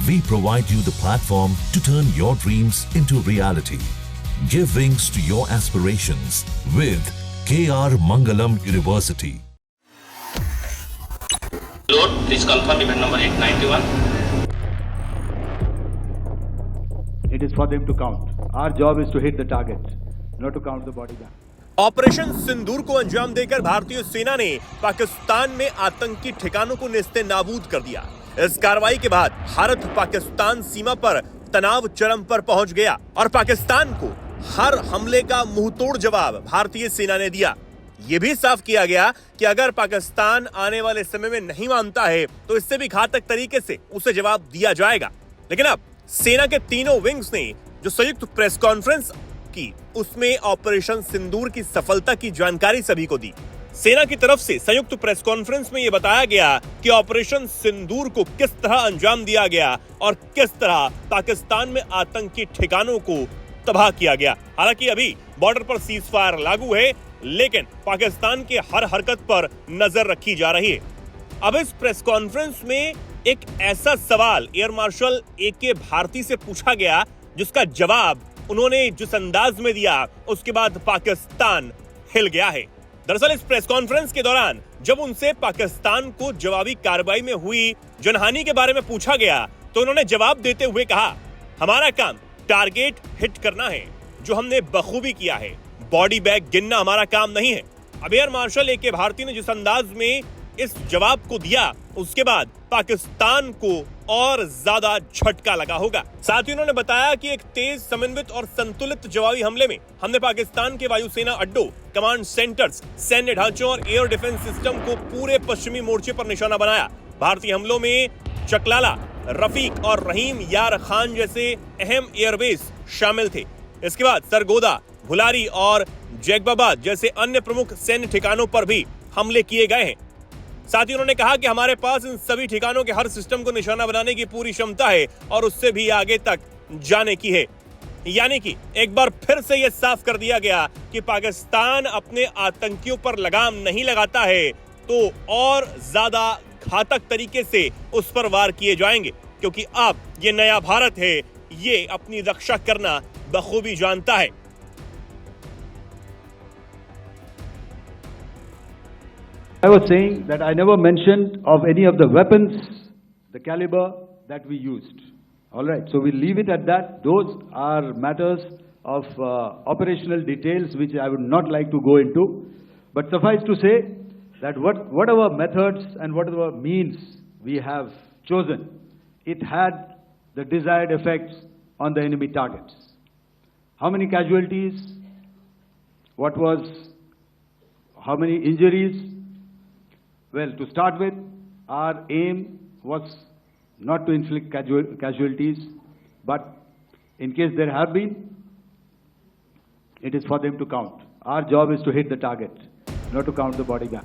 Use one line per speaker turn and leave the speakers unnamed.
we provide you the platform to turn your dreams into reality. Give wings to your aspirations with KR Mangalam University.
Load, please confirm event number 891.
It is for them to count. Our job is to hit the target, not to count the body count.
Operation Sindoor को अंजाम देकर भारतीय सेना ने पाकिस्तान में आतंकी ठिकानों को नेस्ते नाबूद कर दिया। इस कार्रवाई के बाद भारत पाकिस्तान सीमा पर तनाव चरम पर पहुंच गया और पाकिस्तान को हर हमले का मुंहतोड़ जवाब भारतीय सेना ने दिया। यह भी साफ किया गया कि अगर पाकिस्तान आने वाले समय में नहीं मानता है तो इससे भी घातक तरीके से उसे जवाब दिया जाएगा। लेकिन अब सेना के तीनों विंग्स ने जो संयुक्त प्रेस कॉन्फ्रेंस की, उसमें ऑपरेशन सिंदूर की सफलता की जानकारी सभी को दी। सेना की तरफ से संयुक्त प्रेस कॉन्फ्रेंस में यह बताया गया कि ऑपरेशन सिंदूर को किस तरह अंजाम दिया गया और किस तरह पाकिस्तान में आतंकी ठिकानों को तबाह किया गया। हालांकि अभी बॉर्डर पर सीज फायर लागू है, लेकिन पाकिस्तान के हर हरकत पर नजर रखी जा रही है। अब इस प्रेस कॉन्फ्रेंस में एक ऐसा सवाल एयर मार्शल AK भारती से पूछा गया जिसका जवाब उन्होंने जिस अंदाज में दिया उसके बाद पाकिस्तान हिल गया है। दरअसल इस प्रेस कॉन्फ्रेंस के दौरान जब उनसे पाकिस्तान को जवाबी कार्रवाई में हुई जनहानि के बारे में पूछा गया तो उन्होंने जवाब देते हुए कहा, हमारा काम टारगेट हिट करना है, जो हमने बखूबी किया है। बॉडी बैग गिनना हमारा काम नहीं है। अब एयर मार्शल AK भारती ने जिस अंदाज में इस जवाब को दिया उसके बाद पाकिस्तान को और ज्यादा झटका लगा होगा। साथ ही उन्होंने बताया कि एक तेज समन्वित और संतुलित जवाबी हमले में हमने पाकिस्तान के वायुसेना अड्डों, कमांड सेंटर्स, सैन्य ढांचों और एयर डिफेंस सिस्टम को पूरे पश्चिमी मोर्चे पर निशाना बनाया। भारतीय हमलों में चकलाला, रफीक और रहीम यार खान जैसे अहम एयरबेस शामिल थे। इसके बाद सरगोदा, भुलारी और जैकबाबाद जैसे अन्य प्रमुख सैन्य ठिकानों पर भी हमले किए गए हैं। साथ ही उन्होंने कहा कि हमारे पास इन सभी ठिकानों के हर सिस्टम को निशाना बनाने की पूरी क्षमता है और उससे भी आगे तक जाने की है। यानी कि एक बार फिर से यह साफ कर दिया गया कि पाकिस्तान अपने आतंकियों पर लगाम नहीं लगाता है तो और ज्यादा घातक तरीके से उस पर वार किए जाएंगे, क्योंकि अब ये नया भारत है, ये अपनी रक्षा करना बखूबी जानता है।
I was saying that I never mentioned of any of the weapons, the caliber that we used. All right, so we'll leave it at that. Those are matters of operational details which I would not like to go into. But suffice to say that whatever methods and whatever means we have chosen, it had the desired effects on the enemy targets. How many casualties? How many injuries? Well, to start with, our aim was not to inflict casualties, but in case there have been, it is for them to count. Our job is to hit the target, not to count the body count.